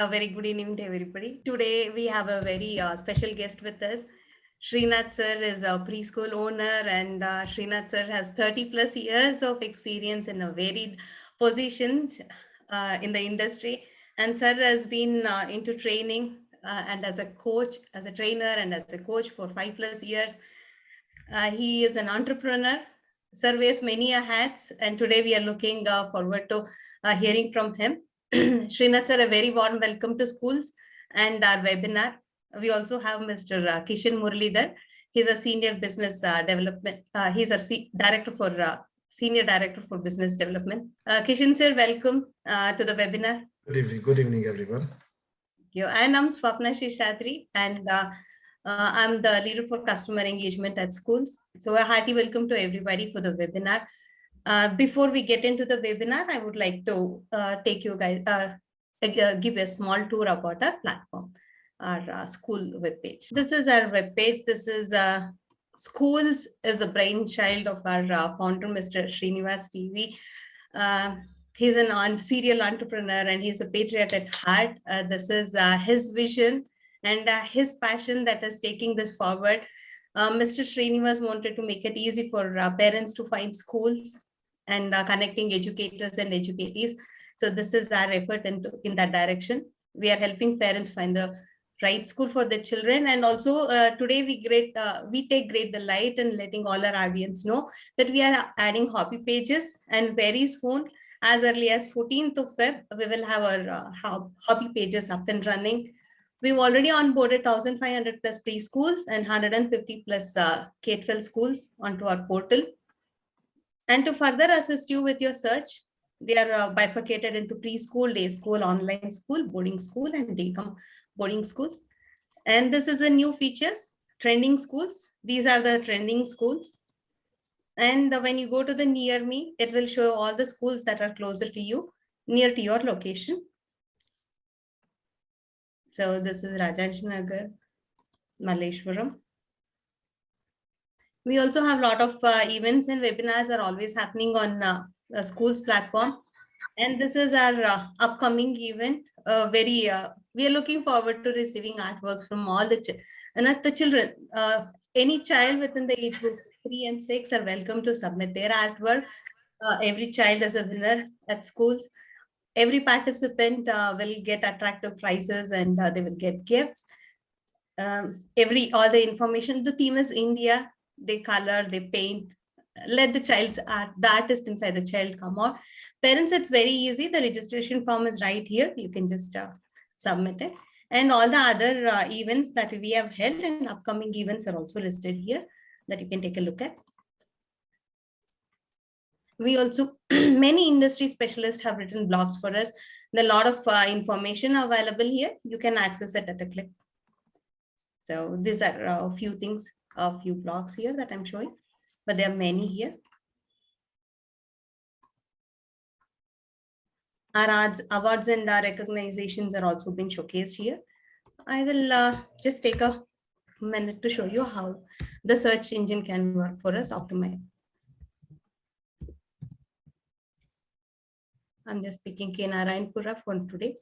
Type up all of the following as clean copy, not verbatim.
A very good evening to everybody. Today we have a very special guest with us. Srinath sir is a preschool owner, and Srinath sir has 30 plus years of experience in a varied positions in the industry. And sir has been into training and as a coach, as a trainer, and as a coach for 5 plus years. He is an entrepreneur, sir wears many hats, and today we are looking forward to hearing from him. Srinath sir, a very warm welcome to Skoolz and our webinar. We also have Mr. Kishan Muralidhar. He's a senior business development. He's a director for senior director for business development. Kishan sir, welcome to the webinar. Good evening, everyone. Thank you. And I'm Swapna Shishadri, and I'm the leader for customer engagement at Skoolz. So a hearty welcome to everybody for the webinar. Before we get into the webinar, I would like to take you guys, give a small tour about our platform, our school webpage. This is our webpage. This is Skoolz is a brainchild of our founder, Mr. Srinivas TV. He's a serial entrepreneur and he's a patriot at heart. This is his vision and his passion that is taking this forward. Mr. Srinivas wanted to make it easy for parents to find schools and connecting educators and educatees. So this is our effort in that direction. We are helping parents find the right school for their children. And also today we take great delight in letting all our audience know that we are adding hobby pages, and very soon, as early as 14th of Feb, we will have our hobby pages up and running. We've already onboarded 1,500 plus preschools and 150 plus K-12 schools onto our portal. And to further assist you with your search, they are bifurcated into preschool, day school, online school, boarding school, and daycare boarding schools. And this is a new features, trending schools. These are the trending schools. And when you go to the near me, it will show all the schools that are closer to you, near to your location. So this is Rajanjinagar, Malleshwaram. We also have a lot of events and webinars are always happening on the Skoolz platform. And this is our upcoming event. We are looking forward to receiving artworks from all the children. Any child within the age group 3 and 6 are welcome to submit their artwork. Every child is a winner at Skoolz. Every participant will get attractive prizes and they will get gifts. All the information. The theme is India. They color, they paint. Let the artist inside the child come out. Parents, it's very easy. The registration form is right here. You can just submit it. And all the other events that we have held and upcoming events are also listed here that you can take a look at. We also, many industry specialists have written blogs for us. There are a lot of information available here. You can access it at a click. So these are a few things, a few blogs here that I'm showing, but there are many here. Our awards and recognitions are also being showcased here. I will just take a minute to show you how the search engine can work for us optimally. I'm just picking K. Narayanpura for today.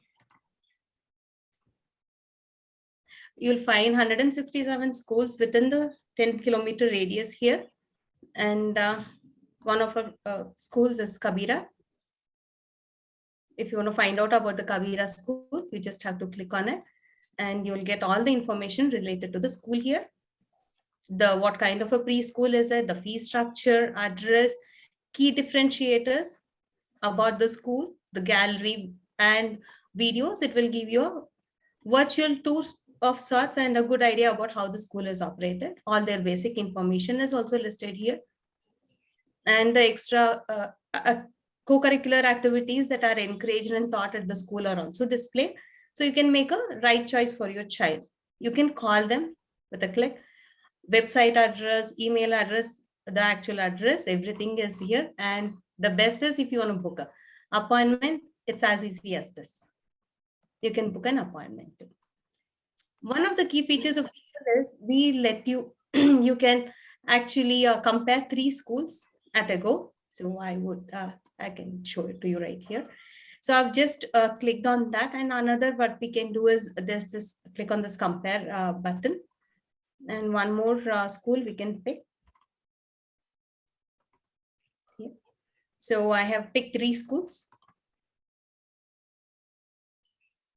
You'll find 167 schools within the 10-kilometer radius here. And one of our schools is Kabira. If you want to find out about the Kabira school, you just have to click on it and you'll get all the information related to the school here. What kind of a preschool is it, the fee structure, address, key differentiators about the school, the gallery and videos. It will give you a virtual tour of sorts and a good idea about how the school is operated. All their basic information is also listed here. And the extra co-curricular activities that are encouraged and taught at the school are also displayed. So you can make a right choice for your child. You can call them with a click. Website address, email address, the actual address, everything is here. And the best is if you want to book an appointment, it's as easy as this. You can book an appointment too. One of the key features of this, we let you, you can actually compare 3 schools at a go. So I can show it to you right here. So I've just clicked on that, and another what we can do is there's this click on this compare button, and one more school we can pick. Yeah. So I have picked 3 schools.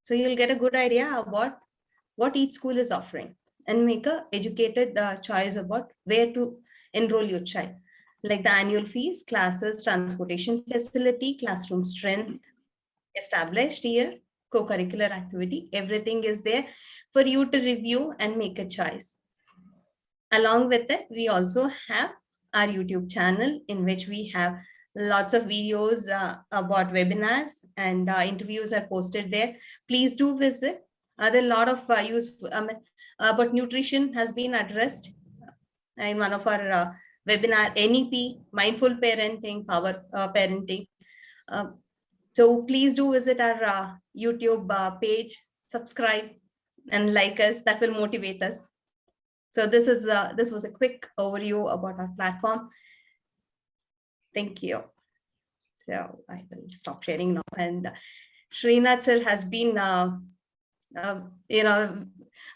So you'll get a good idea about what each school is offering and make a educated choice about where to enroll your child, like the annual fees, classes, transportation facility, classroom strength, established year, co-curricular activity, everything is there for you to review and make a choice. Along with it, we also have our YouTube channel in which we have lots of videos about webinars, and interviews are posted there. Please do visit. There are a lot of use, but nutrition has been addressed in one of our webinar, NEP, mindful parenting, power parenting. So please do visit our YouTube page, subscribe and like us. That will motivate us. So this was a quick overview about our platform. Thank you. So I will stop sharing now. And Srinath sir has been,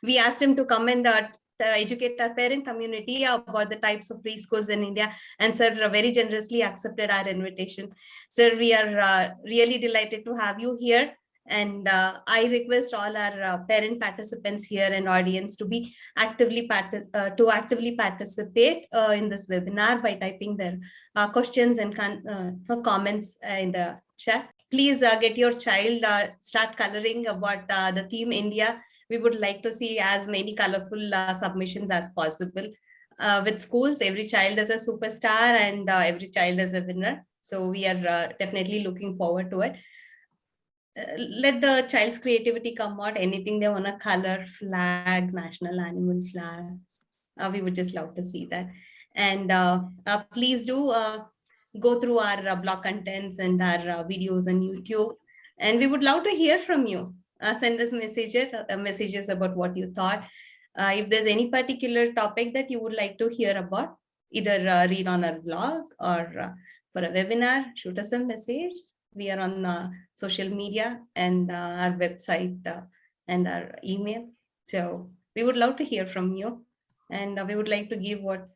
we asked him to come and educate our parent community about the types of preschools in India, and sir very generously accepted our invitation. Sir, we are really delighted to have you here. And I request all our parent participants here and audience to be actively participate in this webinar by typing their questions and comments in the chat. Please get your child start coloring about the theme India. We would like to see as many colorful submissions as possible. With schools, every child is a superstar and every child is a winner. So we are definitely looking forward to it. Let the child's creativity come out. Anything they want to color, flag, national animal flag. We would just love to see that. And please do go through our blog contents and our videos on YouTube. And we would love to hear from you. Send us messages about what you thought. If there's any particular topic that you would like to hear about, either read on our blog or for a webinar, shoot us a message. We are on social media and our website and our email. So we would love to hear from you, and we would like to give what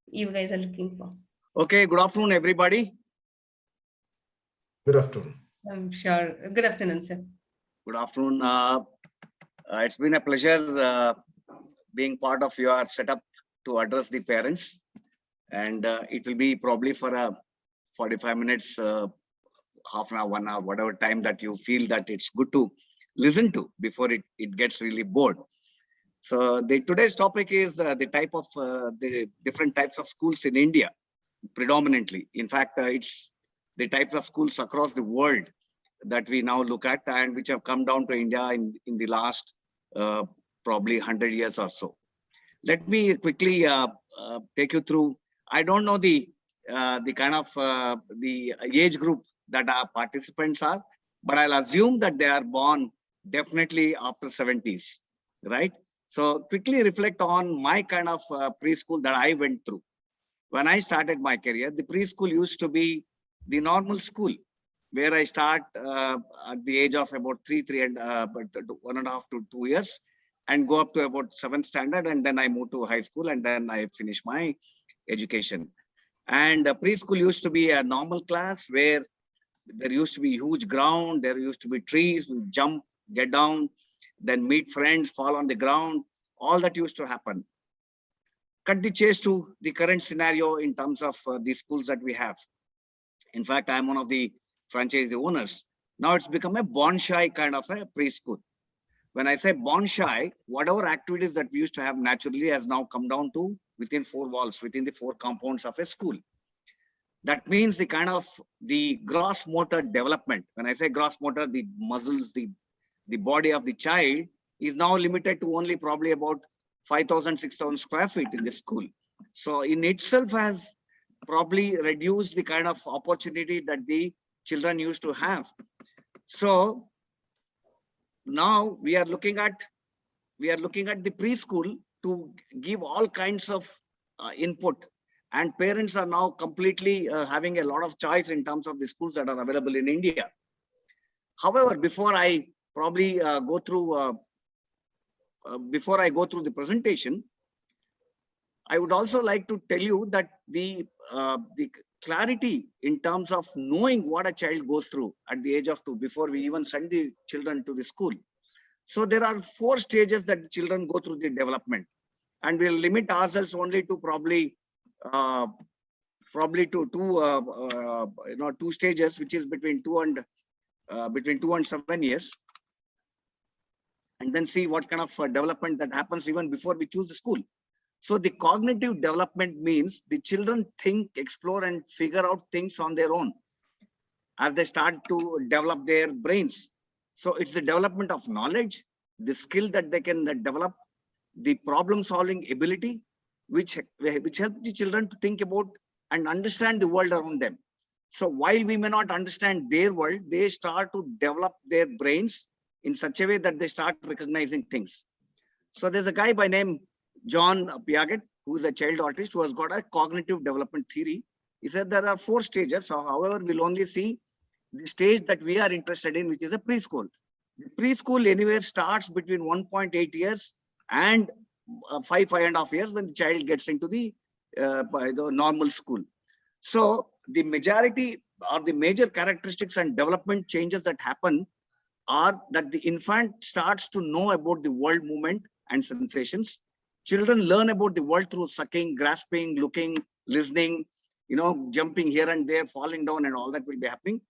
you guys are looking for. Okay, good afternoon, everybody. Good afternoon. I'm sure. Good afternoon, sir. Good afternoon. It's been a pleasure being part of your setup to address the parents. And it will be probably for 45 minutes, half an hour, 1 hour, whatever time that you feel that it's good to listen to before it gets really bored. So today's topic is the type of the different types of schools in India, predominantly. In fact, it's the types of schools across the world that we now look at and which have come down to India in the last probably 100 years or so. Let me quickly take you through. I don't know the kind of the age group that our participants are, but I'll assume that they are born definitely after 70s, right? So quickly reflect on my kind of preschool that I went through. When I started my career, the preschool used to be the normal school where I start at the age of about 1.5 to 2 years and go up to about 7th standard. And then I moved to high school and then I finished my education. And preschool used to be a normal class where there used to be huge ground. There used to be trees, we jump, get down, then meet friends, fall on the ground. All that used to happen. Cut the chase to the current scenario in terms of the schools that we have. In fact, I'm one of the franchise owners. Now it's become a bonsai kind of a preschool. When I say bonsai, whatever activities that we used to have naturally has now come down to within 4 walls, within the 4 compounds of a school. That means the kind of the gross motor development. When I say gross motor, the muscles, the body of the child is now limited to only probably about 5,000, 6,000 square feet in the school. So in itself has probably reduced the kind of opportunity that the children used to have. So now we are looking at the preschool to give all kinds of input, and parents are now completely having a lot of choice in terms of the schools that are available in India. However, before I probably go through the presentation, I would also like to tell you that the clarity in terms of knowing what a child goes through at the age of 2 before we even send the children to the school. So there are 4 stages that children go through the development, and we'll limit ourselves only to probably to two stages, which is between 2 and 7 years, and then see what kind of development that happens even before we choose the school. So the cognitive development means the children think, explore, and figure out things on their own as they start to develop their brains. So it's the development of knowledge, the skill that they can develop, the problem solving ability, which helps the children to think about and understand the world around them. So while we may not understand their world, they start to develop their brains in such a way that they start recognizing things. So there's a guy by name John Piaget, who is a child artist, who has got a cognitive development theory. He said there are 4 stages. So, however, we'll only see the stage that we are interested in, which is a preschool. The preschool anywhere starts between 1.8 years and 5.5 years when the child gets into the normal school. So the majority or the major characteristics and development changes that happen are that the infant starts to know about the world movement and sensations. Children learn about the world through sucking, grasping, looking, listening, jumping here and there, falling down, and all that will be happening.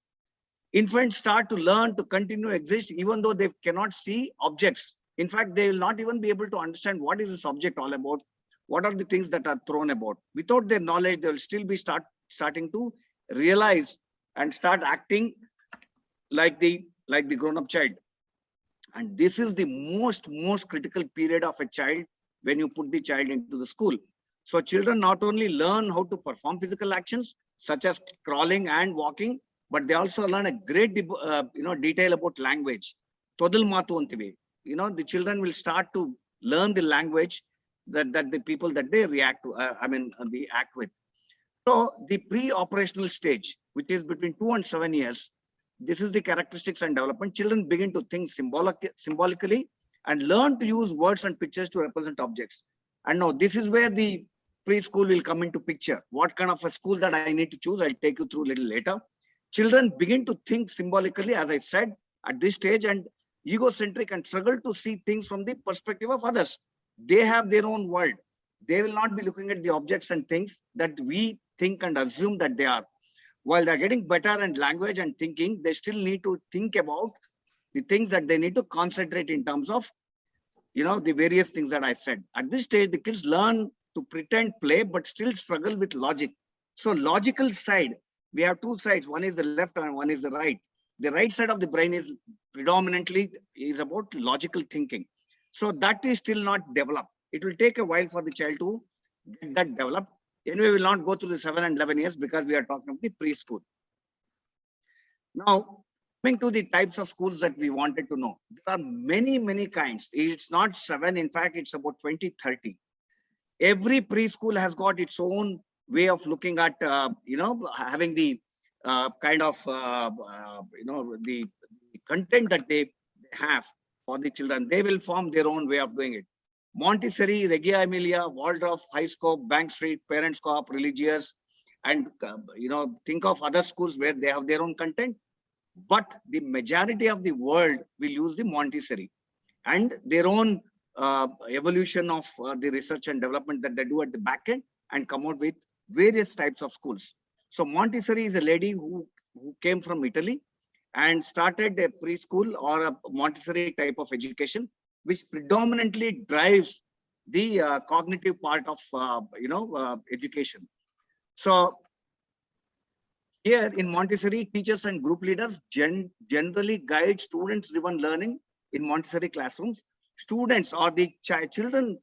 Infants start to learn to continue to exist even though they cannot see objects. In fact, they will not even be able to understand what is this object all about, what are the things that are thrown about. Without their knowledge, they will still be starting to realize and start acting like the grown-up child. And this is the most critical period of a child when you put the child into the school. So children not only learn how to perform physical actions such as crawling and walking, but they also learn a great detail about language. Todal matu antive. The children will start to learn the language that the people that they react to, they act with. So the pre-operational stage, which is between 2 and 7 years, this is the characteristics and development. Children begin to think symbolically and learn to use words and pictures to represent objects. And now this is where the preschool will come into picture. What kind of a school that I need to choose, I'll take you through a little later. Children begin to think symbolically, as I said, at this stage, and egocentric and struggle to see things from the perspective of others. They have their own world. They will not be looking at the objects and things that we think and assume that they are. While they're getting better in language and thinking, they still need to think about the things that they need to concentrate in terms of, the various things that I said. At this stage, the kids learn to pretend play, but still struggle with logic. So logical side, we have 2 sides. One is the left and one is the right. The right side of the brain is predominantly about logical thinking. So that is still not developed. It will take a while for the child to get that developed. Anyway, we will not go through the 7 and 11 years because we are talking about the preschool. Now, coming to the types of schools that we wanted to know, there are many kinds. It's not 7. In fact, it's about 20, 30. Every preschool has got its own way of looking at, having the the content that they have for the children. They will form their own way of doing it. Montessori, Reggio Emilia, Waldorf, High Scope, Bank Street, Parents Co-op, Religious, and think of other schools where they have their own content. But the majority of the world will use the Montessori and their own evolution of the research and development that they do at the back end and come out with various types of schools. So Montessori is a lady who came from Italy and started a preschool or a Montessori type of education, which predominantly drives the cognitive part of education. So here in Montessori, teachers and group leaders generally guide students-driven learning in Montessori classrooms. Students or the children,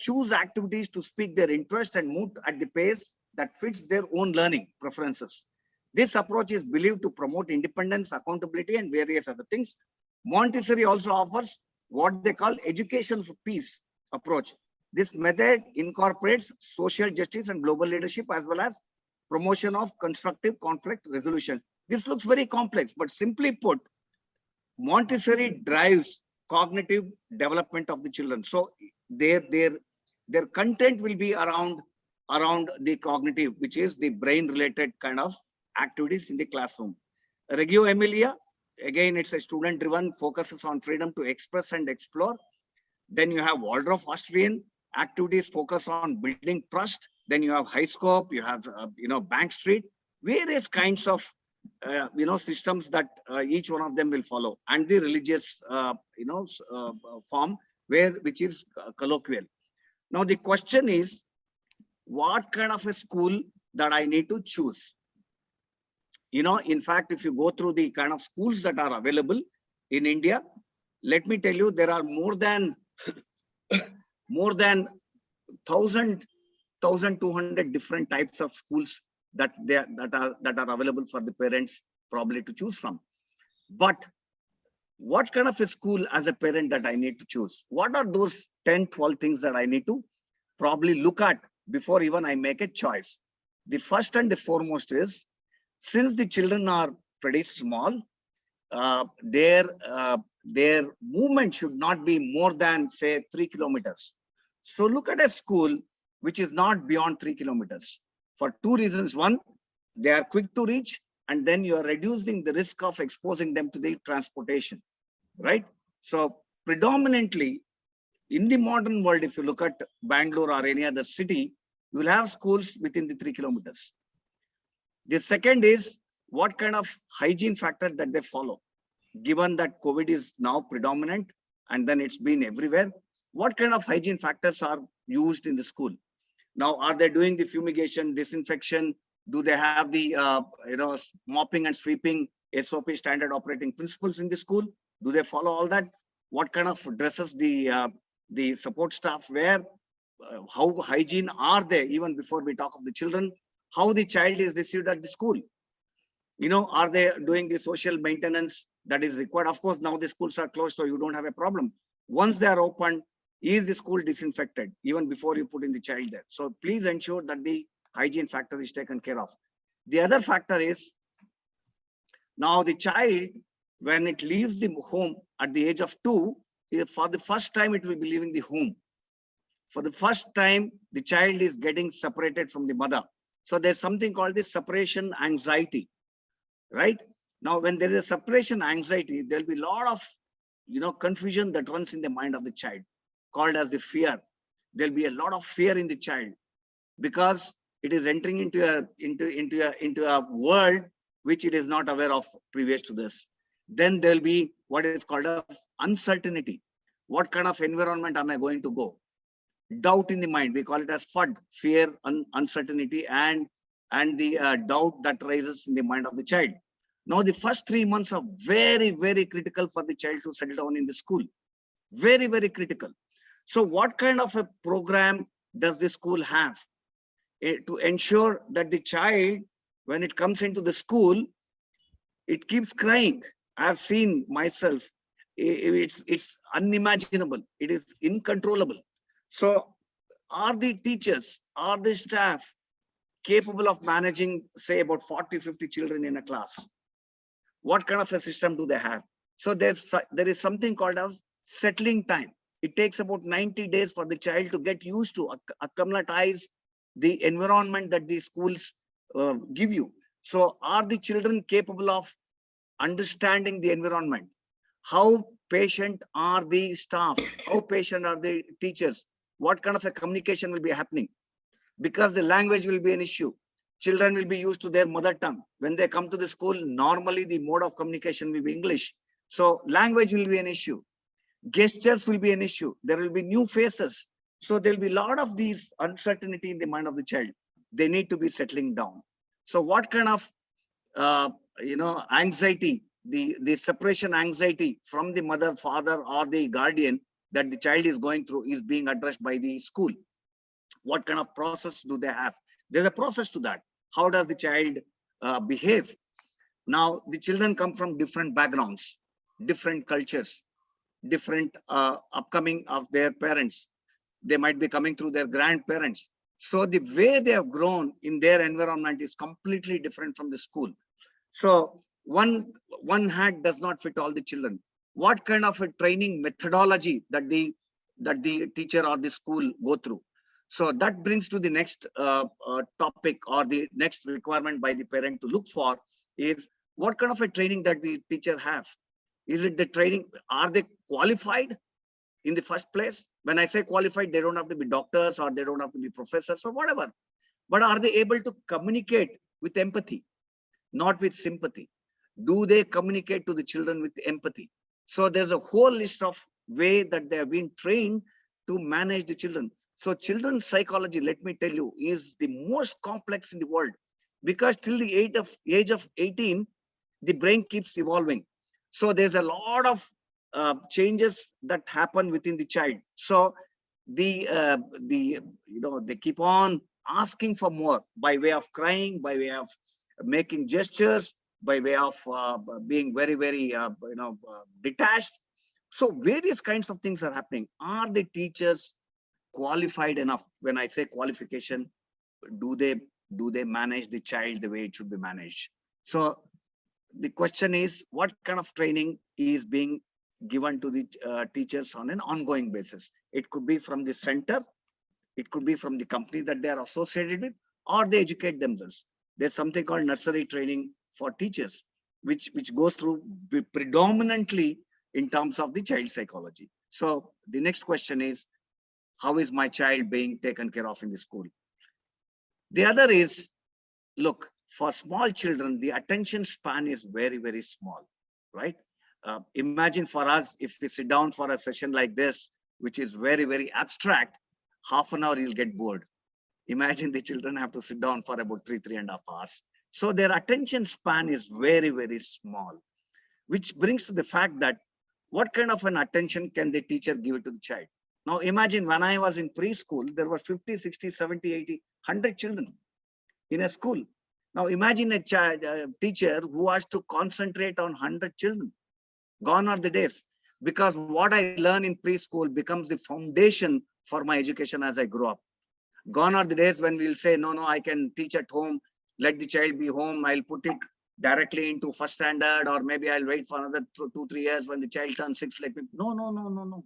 choose activities to speak their interest and move at the pace that fits their own learning preferences. This approach is believed to promote independence, accountability, and various other things. Montessori also offers what they call education for peace approach. This method incorporates social justice and global leadership, as well as promotion of constructive conflict resolution. This looks very complex, but simply put, Montessori drives cognitive development of the children. So their content will be around the cognitive, which is the brain related kind of activities in the classroom. Reggio Emilia, again, it's a student driven, focuses on freedom to express and explore. Then you have Waldorf Austrian activities focus on building trust. Then you have High Scope, you have Bank Street, various kinds of systems that each one of them will follow, and the religious form which is colloquial. Now the question is, what kind of a school that I need to choose? In fact, if you go through the kind of schools that are available in India, let me tell you, there are more than 1,200 different types of schools that are available for the parents probably to choose from. But what kind of a school as a parent that I need to choose? What are those 10, 12 things that I need to probably look at before even I make a choice? The first and the foremost is, since the children are pretty small, their movement should not be more than, say, 3 kilometers. So look at a school which is not beyond 3 kilometers for two reasons. One, they are quick to reach, and then you are reducing the risk of exposing them to the transportation, right? So predominantly in the modern world, if you look at Bangalore or any other city, you will have schools within the 3 kilometers. The second is what kind of hygiene factor that they follow. Given that COVID is now predominant and then it's been everywhere, what kind of hygiene factors are used in the school? Now, are they doing the fumigation, disinfection? Do they have the mopping and sweeping SOP, standard operating principles, in the school? Do they follow all that? What kind of dresses the support staff wear? How hygiene are they, even before we talk of the children? How the child is received at the school? Are they doing the social maintenance that is required? Of course, now the schools are closed, so you don't have a problem. Once they are open, is the school disinfected even before you put in the child there? So please ensure that the hygiene factor is taken care of. The other factor is, now the child, when it leaves the home at the age of 2, for the first time it will be leaving the home. For the first time, the child is getting separated from the mother. So there's something called the separation anxiety, right? Now, when there is a separation anxiety, there'll be a lot of confusion that runs in the mind of the child, called as the fear. There'll be a lot of fear in the child because it is entering into a world which it is not aware of previous to this. Then there'll be what is called as uncertainty. What kind of environment am I going to go? Doubt in the mind. We call it as FUD, fear, uncertainty, and the doubt that rises in the mind of the child. Now, the first 3 months are very, very critical for the child to settle down in the school. Very, very critical. So what kind of a program does the school have to ensure that the child, when it comes into the school, it keeps crying? I've seen myself. It's unimaginable. It is incontrollable. So are the teachers, are the staff capable of managing, say, about 40, 50 children in a class? What kind of a system do they have? So there is something called as settling time. It takes about 90 days for the child to get used to, acclimatize the environment that the schools give you. So are the children capable of understanding the environment? How patient are the staff? How patient are the teachers? What kind of a communication will be happening? Because the language will be an issue. Children will be used to their mother tongue. When they come to the school, normally the mode of communication will be English. So language will be an issue. Gestures will be an issue. There will be new faces. So there'll be a lot of these uncertainty in the mind of the child. They need to be settling down. So what kind of anxiety, the separation anxiety from the mother, father, or the guardian that the child is going through is being addressed by the school? What kind of process do they have? There's a process to that. How does the child behave? Now, the children come from different backgrounds, different cultures, different upcoming of their parents. They might be coming through their grandparents. So the way they have grown in their environment is completely different from the school. So one hat does not fit all the children. What kind of a training methodology that the teacher or the school go through? So that brings to the next topic, or the next requirement by the parent to look for is what kind of a training that the teacher have. Is it the training? Are they qualified in the first place? When I say qualified, they don't have to be doctors or they don't have to be professors or whatever. But are they able to communicate with empathy, not with sympathy? Do they communicate to the children with empathy? So there's a whole list of way that they have been trained to manage the children. So children's psychology, let me tell you, is the most complex in the world, because till the age of 18, the brain keeps evolving. So there's a lot of changes that happen within the child. So they keep on asking for more by way of crying, by way of making gestures, by way of being very, very, detached. So various kinds of things are happening. Are the teachers qualified enough? When I say qualification, do they manage the child the way it should be managed? So the question is, what kind of training is being given to the teachers on an ongoing basis? It could be from the center, it could be from the company that they are associated with, or they educate themselves. There's something called nursery training for teachers, which goes through predominantly in terms of the child psychology. So the next question is, how is my child being taken care of in the school? The other is, look, for small children, the attention span is very, very small, right? Imagine for us, if we sit down for a session like this, which is very, very abstract, half an hour you'll get bored. Imagine the children have to sit down for about 3.5 hours. So their attention span is very, very small, which brings to the fact that what kind of an attention can the teacher give it to the child? Now imagine when I was in preschool, there were 50, 60, 70, 80, 100 children in a school. Now imagine a teacher who has to concentrate on 100 children. Gone are the days, because what I learn in preschool becomes the foundation for my education as I grow up. Gone are the days when we'll say, no, I can teach at home, let the child be home, I'll put it directly into first standard, or maybe I'll wait for another 2-3 years when the child turns 6. Let me, no.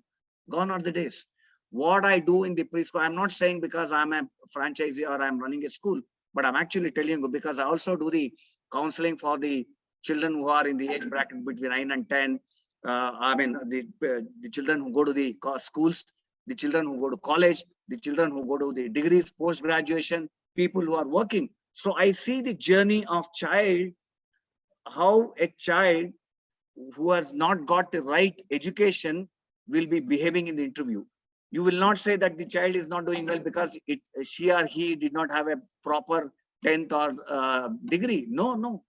Gone are the days. What I do in the preschool, I'm not saying because I'm a franchisee or I'm running a school, but I'm actually telling you because I also do the counseling for the children who are in the age bracket between 9 and 10. The children who go to the schools, the children who go to college, the children who go to the degrees, post-graduation, people who are working. So I see the journey of child, how a child who has not got the right education will be behaving in the interview. You will not say that the child is not doing well because she or he did not have a proper 10th or degree. No.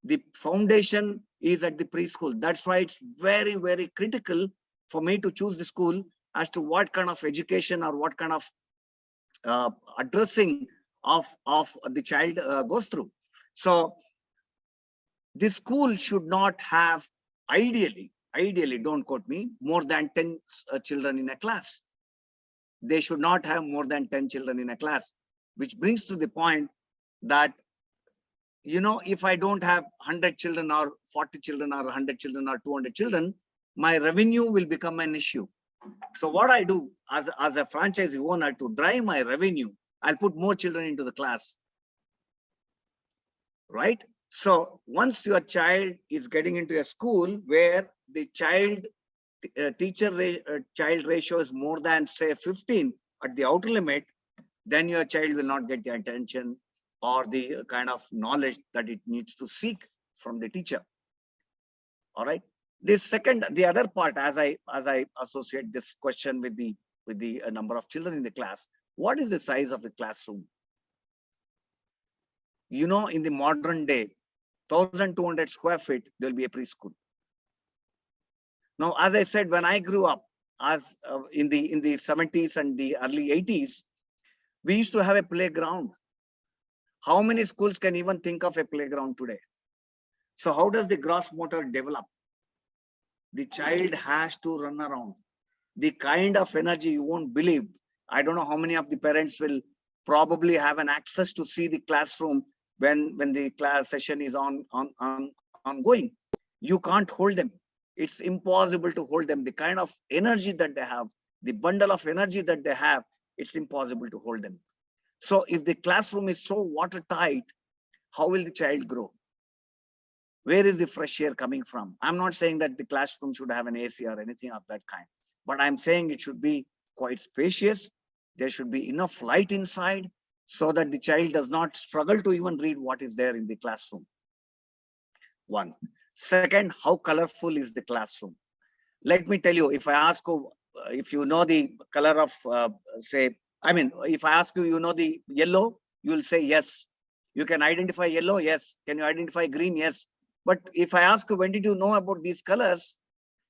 The foundation is at the preschool. That's why it's very, very critical for me to choose the school as to what kind of education or what kind of addressing of the child goes through. So the school should not have, ideally, don't quote me, more than 10 children in a class. They should not have more than 10 children in a class, which brings to the point that, if I don't have 100 children or 40 children or 100 children or 200 children, my revenue will become an issue. So what I do as a franchisee owner to drive my revenue, I'll put more children into the class, right? So once your child is getting into a school where the child child ratio is more than say 15 at the outer limit, then your child will not get the attention or the kind of knowledge that it needs to seek from the teacher. All right. The other part, as I associate this question with the number of children in the class, what is the size of the classroom? In the modern day, 1,200 square feet, there'll be a preschool. Now, as I said, when I grew up, as in the 70s and the early 80s, we used to have a playground. How many schools can even think of a playground today? So how does the gross motor develop? The child has to run around. The kind of energy you won't believe. I don't know how many of the parents will probably have an access to see the classroom when the class session is ongoing. You can't hold them. It's impossible to hold them. The kind of energy that they have, the bundle of energy that they have, it's impossible to hold them. So if the classroom is so watertight, how will the child grow? Where is the fresh air coming from? I'm not saying that the classroom should have an AC or anything of that kind, but I'm saying it should be quite spacious. There should be enough light inside so that the child does not struggle to even read what is there in the classroom. One. Second, how colorful is the classroom? Let me tell you, if I ask you, if you know the color of, if I ask you, you know the yellow, you will say yes. You can identify yellow, yes. Can you identify green? Yes. But if I ask you, when did you know about these colors?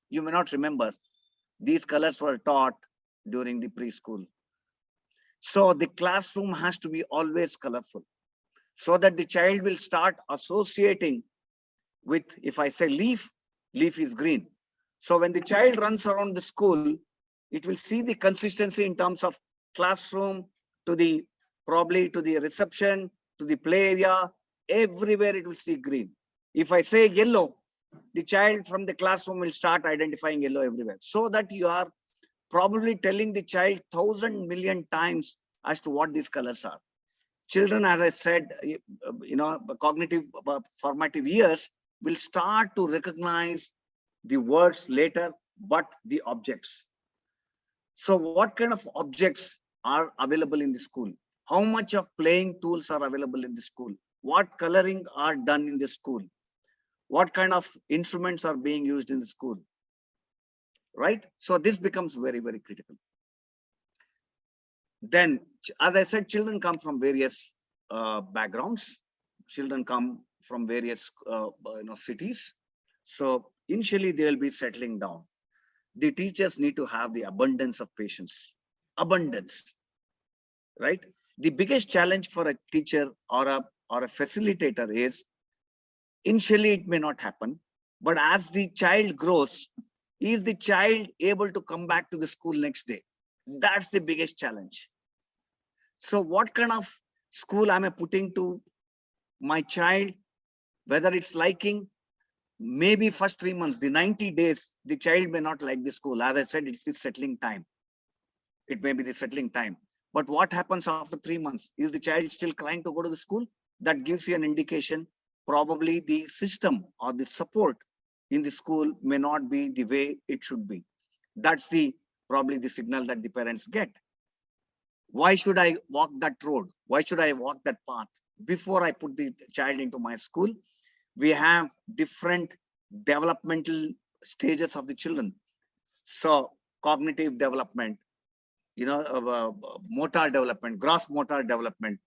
You may not remember. These colors were taught during the preschool. So the classroom has to be always colorful so that the child will start associating with, if I say leaf, leaf is green. So when the child runs around the school, it will see the consistency in terms of classroom to the, probably to the reception, to the play area, everywhere it will see green. If I say yellow, the child from the classroom will start identifying yellow everywhere. So that you are probably telling the child 1,000 million times as to what these colors are. Children, as I said, cognitive formative years will start to recognize the words later, but the objects. So what kind of objects are available in the school? How much of playing tools are available in the school? What coloring are done in the school? What kind of instruments are being used in the school? Right? So this becomes very, very critical. Then, as I said, children come from various backgrounds. Children come from various cities. So initially they will be settling down. The teachers need to have the abundance of patience. Abundance, right? The biggest challenge for a teacher or a facilitator is, initially it may not happen, but as the child grows, is the child able to come back to the school next day? That's the biggest challenge. So what kind of school am I putting to my child? Whether it's liking, maybe first 3 months, the 90 days, the child may not like the school. As I said, it's the settling time. It may be the settling time. But what happens after 3 months? Is the child still crying to go to the school? That gives you an indication. Probably the system or the support in the school may not be the way it should be. That's probably the signal that the parents get. Why should I walk that road? Why should I walk that path? Before I put the child into my school, we have different developmental stages of the children. So cognitive development, motor development, gross motor development.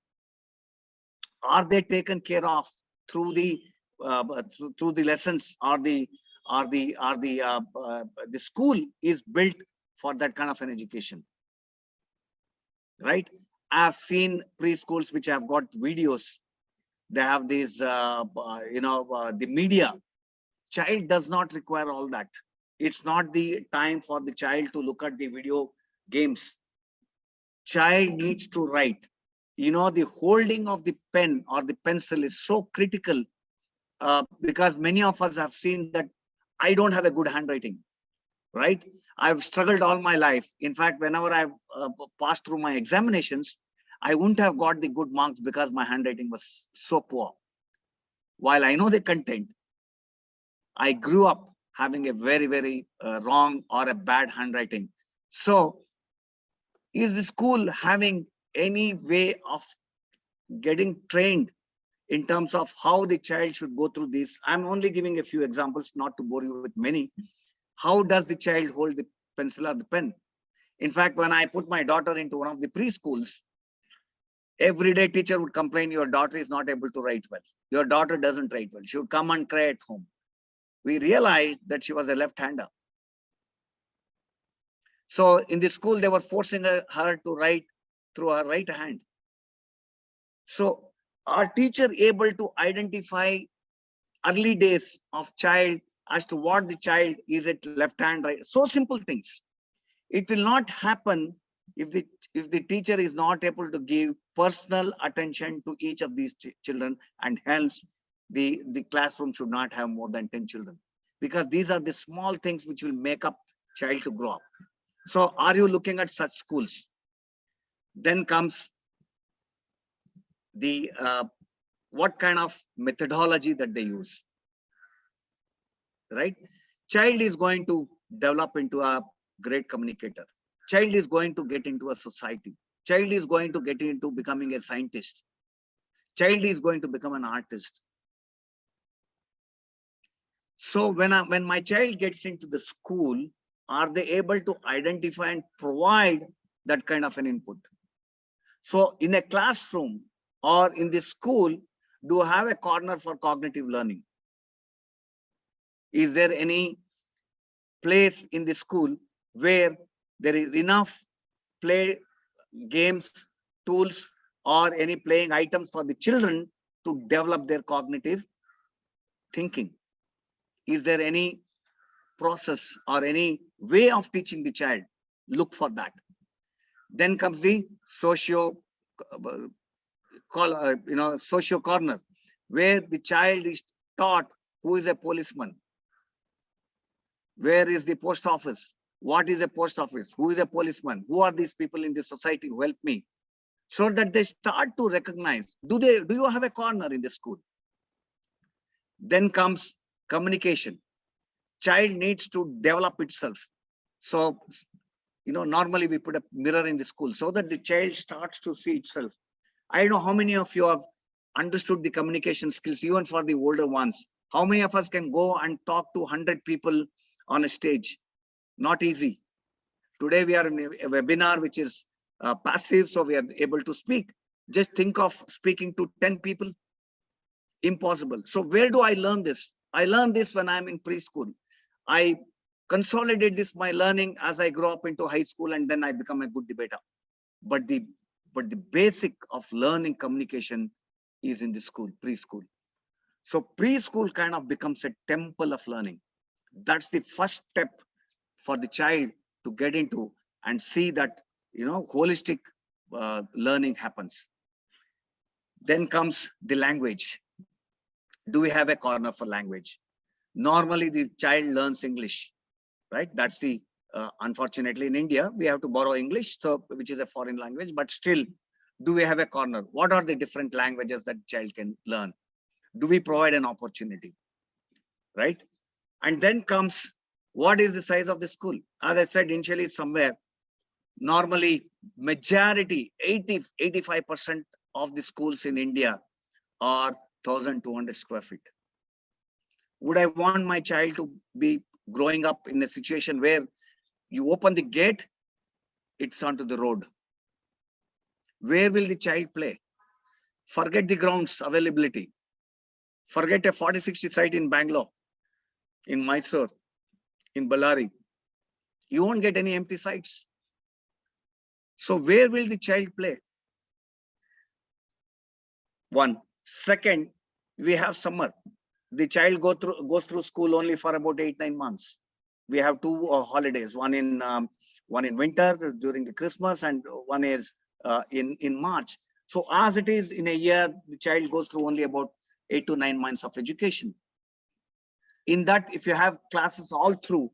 Are they taken care of through the lessons, or the school is built for that kind of an education, right? I've seen preschools which have got videos. They have these, the media. Child does not require all that. It's not the time for the child to look at the video games. Child needs to write. The holding of the pen or the pencil is so critical, because many of us have seen that I don't have a good handwriting, right? I've struggled all my life. In fact, whenever I've passed through my examinations, I wouldn't have got the good marks because my handwriting was so poor. While I know the content, I grew up having a very, very wrong or a bad handwriting. So is the school having any way of getting trained in terms of how the child should go through this? I'm only giving a few examples, not to bore you with many. How does the child hold the pencil or the pen? In fact, when I put my daughter into one of the preschools, every day teacher would complain, your daughter is not able to write well. Your daughter doesn't write well. She would come and cry at home. We realized that she was a left-hander. So in the school, they were forcing her to write through her right hand. So are teacher able to identify early days of child as to what the child is, it left hand, right? So simple things. It will not happen if the teacher is not able to give personal attention to each of these children, and hence the classroom should not have more than 10 children, because these are the small things which will make up child to grow up. So are you looking at such schools? Then comes the what kind of methodology that they use, right? Child is going to develop into a great communicator. Child is going to get into a society. Child is going to get into becoming a scientist. Child is going to become an artist. So when my child gets into the school, are they able to identify and provide that kind of an input? So in a classroom or in the school, do you have a corner for cognitive learning? Is there any place in the school where there is enough play games, tools, or any playing items for the children to develop their cognitive thinking? Is there any process or any way of teaching the child? Look for that. Then comes the socio corner, where the child is taught who is a policeman, where is the post office, what is a post office, who is a policeman, who are these people in the society who help me, so that they start to recognize. Do you have a corner in the school? Then comes communication. Child needs to develop itself. So normally we put a mirror in the school so that the child starts to see itself. I don't know how many of you have understood the communication skills, even for the older ones. How many of us can go and talk to 100 people on a stage? Not easy. Today we are in a webinar which is passive, so we are able to speak. Just think of speaking to 10 people. Impossible. So where do I learn this? I learn this when I'm in preschool. I consolidate this, my learning, as I grow up into high school, and then I become a good debater. But the basic of learning communication is in the school, preschool. So preschool kind of becomes a temple of learning. That's the first step for the child to get into and see that holistic learning happens. Then comes the language. Do we have a corner for language? Normally the child learns English, right? That's the unfortunately in India we have to borrow English, so which is a foreign language, but still, do we have a corner? What are the different languages that child can learn? Do we provide an opportunity, right? And then comes, what is the size of the school? As I said initially, somewhere normally majority 85% of the schools in India are 1,200 square feet. Would I want my child to be growing up in a situation where you open the gate, it's onto the road? Where will the child play? Forget the grounds availability. Forget a 40-60 site in Bangalore, in Mysore, in Ballari. You won't get any empty sites. So where will the child play? One. Second, we have summer. The child goes through school only for about 8-9 months. We have two holidays, one in winter during the Christmas, and one is in March. So as it is in a year, the child goes through only about 8 to 9 months of education. In that, if you have classes all through,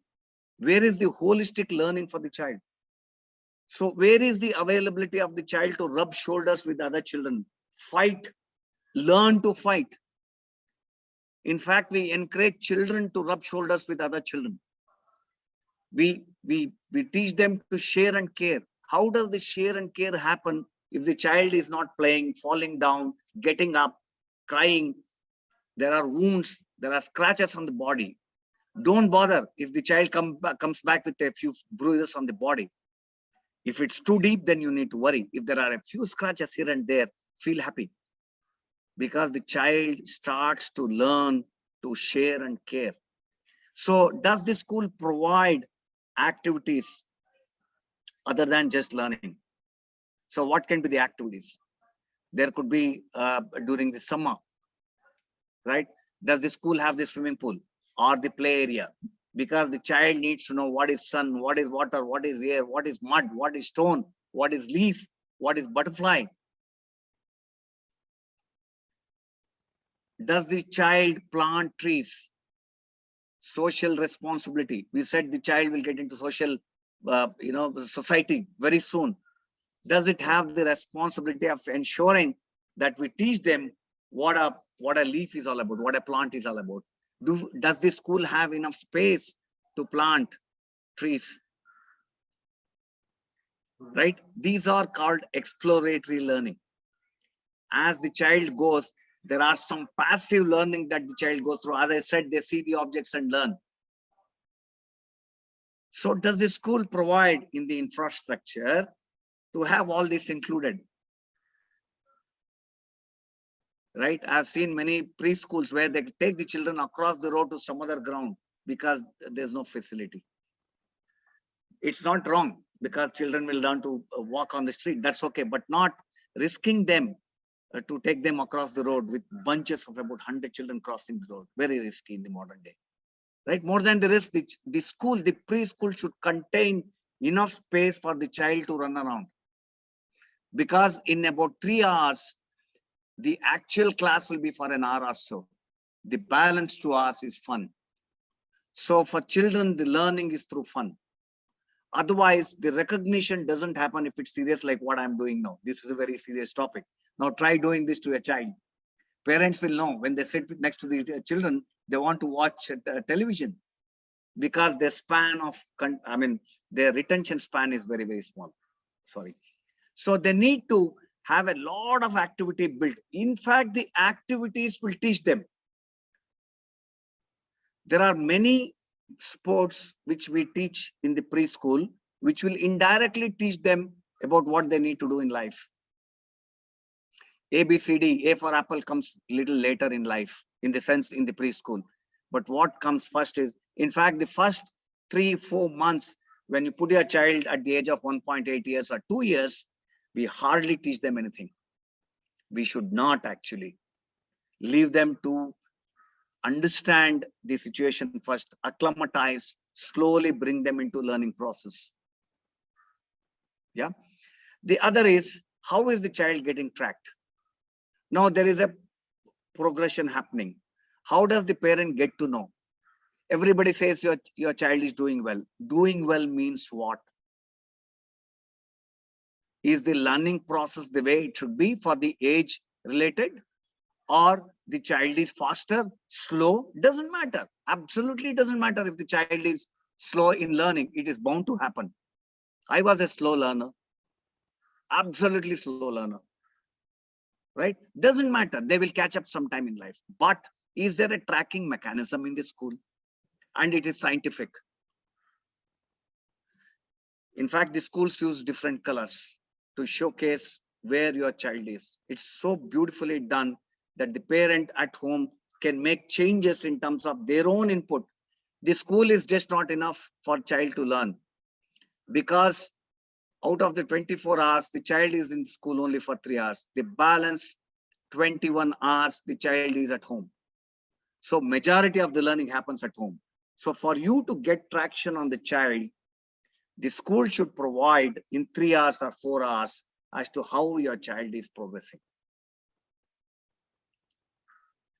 where is the holistic learning for the child? So where is the availability of the child to rub shoulders with other children, fight, learn to fight? In fact, we encourage children to rub shoulders with other children. We teach them to share and care. How does the share and care happen if the child is not playing, falling down, getting up, crying? There are wounds, there are scratches on the body. Don't bother if the child comes back with a few bruises on the body. If it's too deep, then you need to worry. If there are a few scratches here and there, feel happy, because the child starts to learn to share and care. So does the school provide activities other than just learning? So what can be the activities? There could be during the summer, right? Does the school have the swimming pool or the play area? Because the child needs to know what is sun, what is water, what is air, what is mud, what is stone, what is leaf, what is butterfly. Does the child plant trees? Social responsibility. We said the child will get into social, society very soon. Does it have the responsibility of ensuring that we teach them what a leaf is all about, what a plant is all about? Does the school have enough space to plant trees? Right? These are called exploratory learning. As the child goes, there are some passive learning that the child goes through. As I said, they see the objects and learn. So does the school provide in the infrastructure to have all this included? Right? I've seen many preschools where they take the children across the road to some other ground because there's no facility. It's not wrong because children will learn to walk on the street. That's okay, but not risking them to take them across the road with bunches of about 100 children crossing the road. Very risky in the modern day. Right? More than the risk, the preschool should contain enough space for the child to run around. Because in about 3 hours, the actual class will be for an hour or so. The balance to us is fun. So for children, the learning is through fun. Otherwise, the recognition doesn't happen if it's serious like what I'm doing now. This is a very serious topic. Now try doing this to a child. Parents will know when they sit next to the children, they want to watch television because their span of, their retention span is very, very small. Sorry. So they need to have a lot of activity built. In fact, the activities will teach them. There are many sports which we teach in the preschool, which will indirectly teach them about what they need to do in life. ABCD, A for apple comes little later in life, in the sense in the preschool. But what comes first is, in fact, the first 3-4 months, when you put your child at the age of 1.8 years or 2 years, we hardly teach them anything. We should not actually leave them to understand the situation first, acclimatize, slowly bring them into learning process. Yeah. The other is, how is the child getting tracked? Now there is a progression happening. How does the parent get to know? Everybody says your child is doing well. Doing well means what? Is the learning process the way it should be for the age related? Or the child is faster, slow? Doesn't matter. Absolutely doesn't matter if the child is slow in learning. It is bound to happen. I was a slow learner. Absolutely slow learner. Right? Doesn't matter. They will catch up sometime in life. But is there a tracking mechanism in the school? And it is scientific. In fact, the schools use different colors to showcase where your child is. It's so beautifully done that the parent at home can make changes in terms of their own input. The school is just not enough for child to learn, because out of the 24 hours, the child is in school only for 3 hours. The balance 21 hours, the child is at home. So majority of the learning happens at home. So for you to get traction on the child, the school should provide in 3 hours or 4 hours as to how your child is progressing.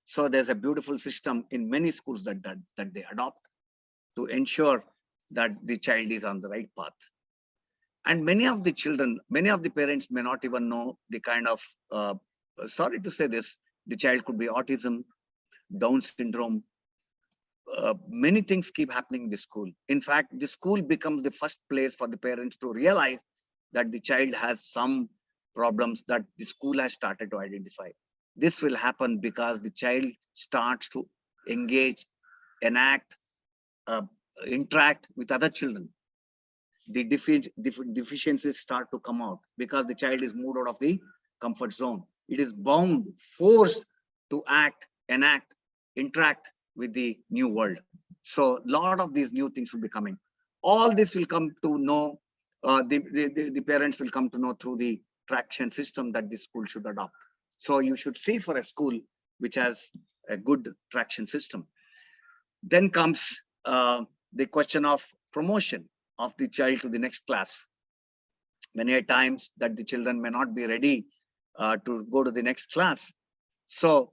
So there's a beautiful system in many schools that they adopt to ensure that the child is on the right path. And many of the children, many of the parents may not even know the kind of, sorry to say this, the child could be autism, Down syndrome. Many things keep happening in the school. In fact, the school becomes the first place for the parents to realize that the child has some problems that the school has started to identify. This will happen because the child starts to engage, enact, interact with other children. The deficiencies start to come out because the child is moved out of the comfort zone. It is bound, forced to act, enact, interact with the new world. So a lot of these new things will be coming. All this will come to know, the parents will come to know through the traction system that the school should adopt. So you should see for a school which has a good traction system. Then comes the question of promotion of the child to the next class. Many a times that the children may not be ready to go to the next class. So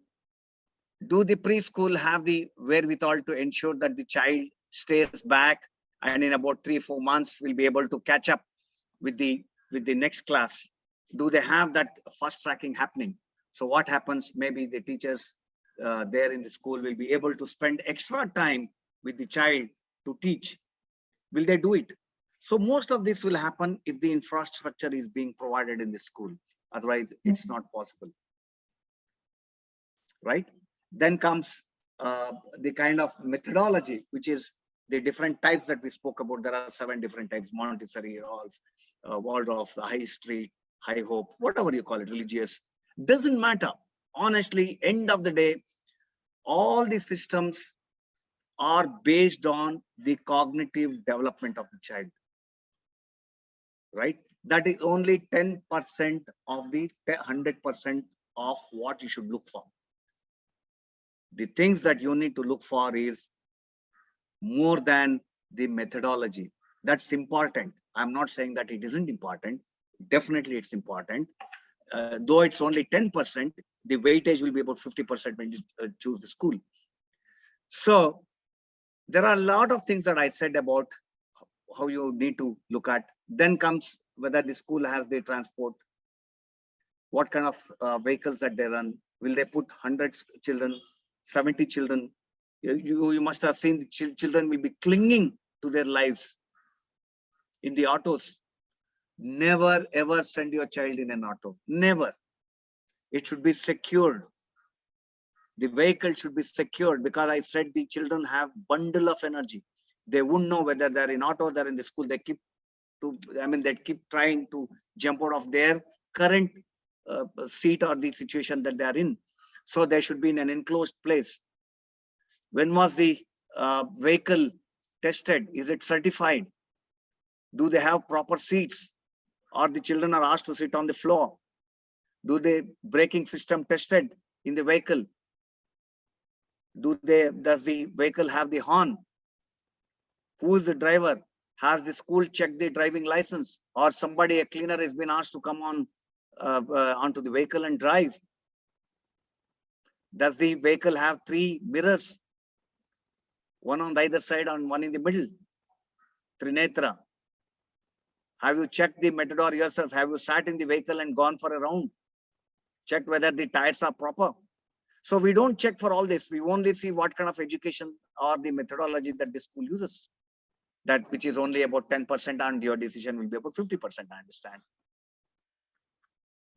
do the preschool have the wherewithal to ensure that the child stays back and in about 3-4 months will be able to catch up with the next class? Do they have that fast tracking happening? So what happens, maybe the teachers there in the school will be able to spend extra time with the child to teach. Will they do it? So most of this will happen if the infrastructure is being provided in the school. Otherwise, it's not possible. Right? Then comes the kind of methodology, which is the different types that we spoke about. There are 7 different types: Montessori, Waldorf, the High Street, High Hope, whatever you call it, religious. Doesn't matter. Honestly, end of the day, all these systems are based on the cognitive development of the child. Right? That is only 10% of the 100% of what you should look for. The things that you need to look for is more than the methodology. That's important. I'm not saying that it isn't important. Definitely it's important. Though it's only 10%, the weightage will be about 50% when you choose the school. So there are a lot of things that I said about how you need to look at. Then comes whether the school has the transport, what kind of vehicles that they run. Will they put 100 children, 70 children? You must have seen the children will be clinging to their lives in the autos. Never ever send your child in an auto. Never. It should be secured. The vehicle should be secured, because I said the children have bundle of energy. They wouldn't know whether they're in auto, they're in the school. They keep trying to jump out of their current seat or the situation that they are in. So they should be in an enclosed place. When was the vehicle tested? Is it certified? Do they have proper seats, or the children are asked to sit on the floor? Do the braking system tested in the vehicle? Does the vehicle have the horn? Who is the driver? Has the school checked the driving license, or somebody, a cleaner, has been asked to come on onto the vehicle and drive? Does the vehicle have 3 mirrors? One on either side and one in the middle. Trinetra. Have you checked the Matador yourself? Have you sat in the vehicle and gone for a round? Checked whether the tires are proper? So we don't check for all this. We only see what kind of education or the methodology that the school uses. That which is only about 10%, and your decision will be about 50%, I understand.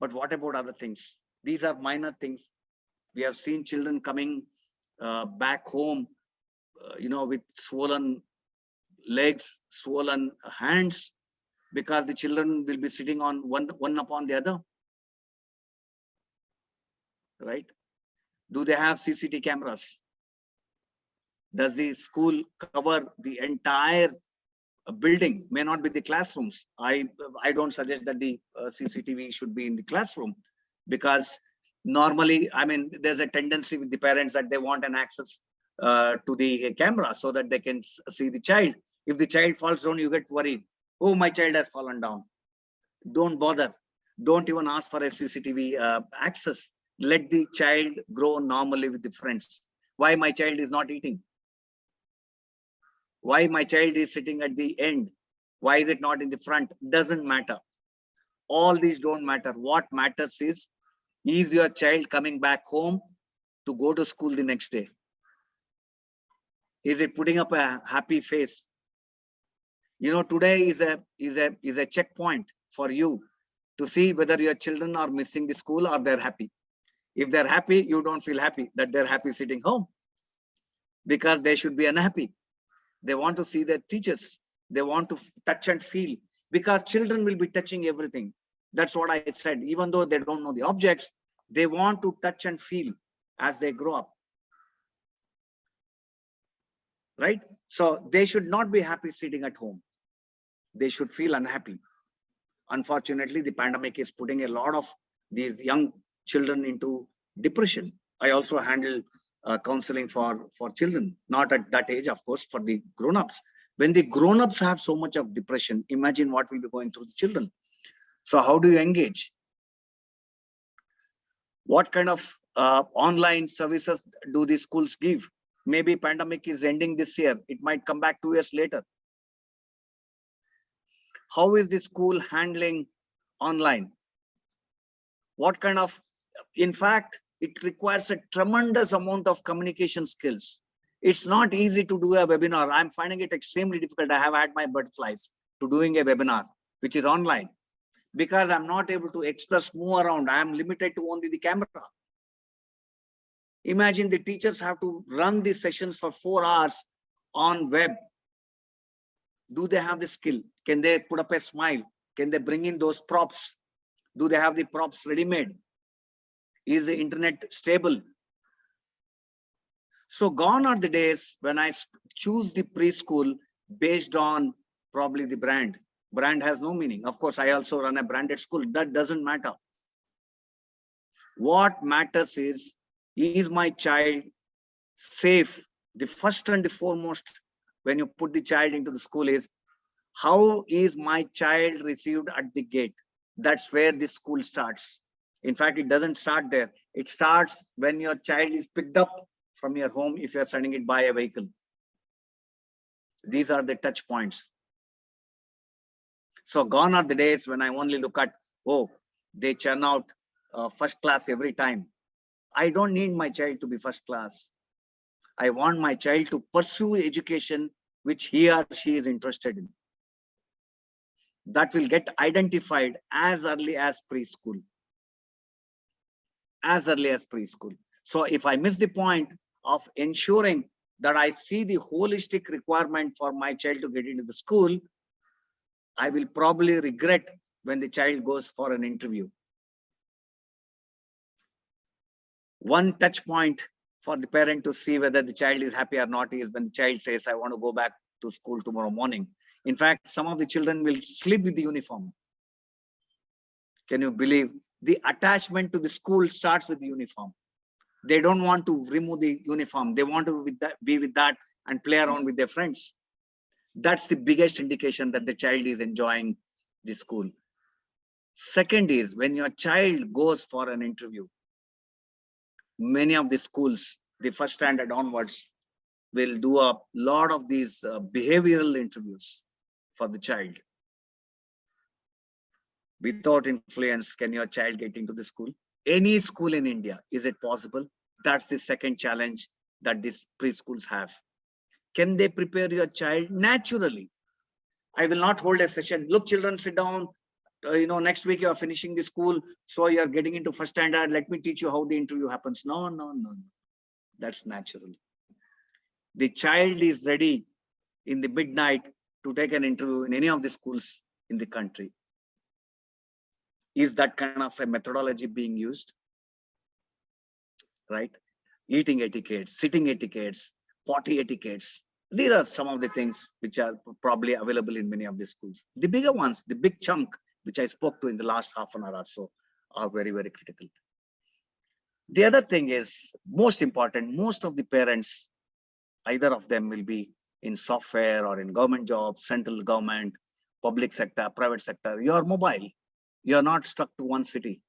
But what about other things? These are minor things. We have seen children coming back home, with swollen legs, swollen hands, because the children will be sitting on one upon the other. Right? Do they have CCTV cameras? Does the school cover the entire building? May not be the classrooms. I don't suggest that the CCTV should be in the classroom, because normally, there's a tendency with the parents that they want an access to the camera so that they can see the child. If the child falls down, you get worried. Oh, my child has fallen down. Don't bother. Don't even ask for a CCTV access. Let the child grow normally with the friends. Why my child is not eating? Why my child is sitting at the end? Why is it not in the front? Doesn't matter. All these don't matter. What matters is your child coming back home to go to school the next day? Is it putting up a happy face? Today is a checkpoint for you to see whether your children are missing the school or they're happy. If they're happy, you don't feel happy that they're happy sitting home, because they should be unhappy. They want to see their teachers. They want to touch and feel, because children will be touching everything. That's what I said. Even though they don't know the objects, they want to touch and feel as they grow up. Right? So they should not be happy sitting at home. They should feel unhappy. Unfortunately, the pandemic is putting a lot of these young children into depression. I also handle counseling for children, not at that age, of course, for the grown-ups. When the grown-ups have so much of depression, imagine what will be going through the children. So how do you engage? What kind of online services do these schools give? Maybe pandemic is ending this year. It might come back 2 years later. How is the school handling online? What kind of, in fact, it requires a tremendous amount of communication skills. It's not easy to do a webinar. I'm finding it extremely difficult. I have had my butterflies to doing a webinar, which is online, because I'm not able to express, move around. I'm limited to only the camera. Imagine the teachers have to run these sessions for 4 hours on web. Do they have the skill? Can they put up a smile? Can they bring in those props? Do they have the props ready-made? Is the internet stable? So gone are the days when I choose the preschool based on probably the brand. Brand has no meaning. Of course, I also run a branded school. That doesn't matter. What matters is my child safe? The first and the foremost, when you put the child into the school, is how is my child received at the gate? That's where the school starts. In fact, it doesn't start there. It starts when your child is picked up from your home, if you're sending it by a vehicle. These are the touch points. So gone are the days when I only look at, oh, they churn out first class every time. I don't need my child to be first class. I want my child to pursue education which he or she is interested in. That will get identified as early as preschool. As early as preschool. So if I miss the point of ensuring that I see the holistic requirement for my child to get into the school, I will probably regret when the child goes for an interview. One touch point for the parent to see whether the child is happy or not is when the child says, I want to go back to school tomorrow morning. In fact, some of the children will sleep with the uniform. Can you believe? The attachment to the school starts with the uniform. They don't want to remove the uniform. They want to be with that and play around with their friends. That's the biggest indication that the child is enjoying the school. Second is when your child goes for an interview. Many of the schools, the first standard onwards, will do a lot of these behavioral interviews for the child. Without influence, can your child get into the school? Any school in India, is it possible? That's the second challenge that these preschools have. Can they prepare your child naturally? I will not hold a session. Look, children, sit down. Next week you are finishing the school, so you are getting into first standard. Let me teach you how the interview happens. No, no, no. That's natural. The child is ready in the midnight to take an interview in any of the schools in the country. Is that kind of a methodology being used? Right? Eating etiquettes, sitting etiquettes, potty etiquettes. These are some of the things which are probably available in many of the schools. The bigger ones, the big chunk, which I spoke to in the last half an hour or so, are very, very critical. The other thing is, most important, most of the parents, either of them will be in software or in government jobs, central government, public sector, private sector. You are mobile. You are not stuck to one city.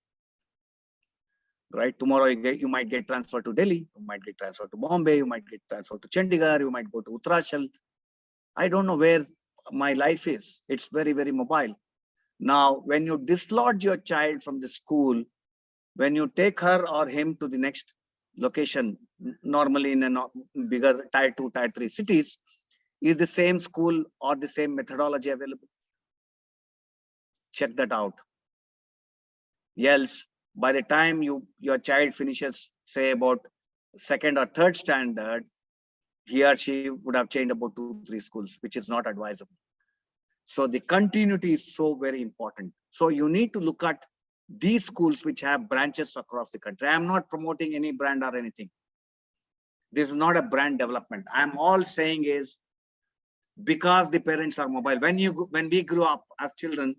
Right? Tomorrow you might get transferred to Delhi, you might get transferred to Bombay, you might get transferred to Chandigarh, you might go to Uttarakhand. I don't know where my life is. It's very, very mobile. Now, when you dislodge your child from the school, when you take her or him to the next location, normally in a bigger tier 2, tier 3 cities, is the same school or the same methodology available? Check that out. Else, by the time your child finishes, say about second or third standard, he or she would have changed about 2-3 schools, which is not advisable. So the continuity is so very important. So you need to look at these schools which have branches across the country. I'm not promoting any brand or anything. This is not a brand development. I'm all saying is because the parents are mobile. When we grew up as children,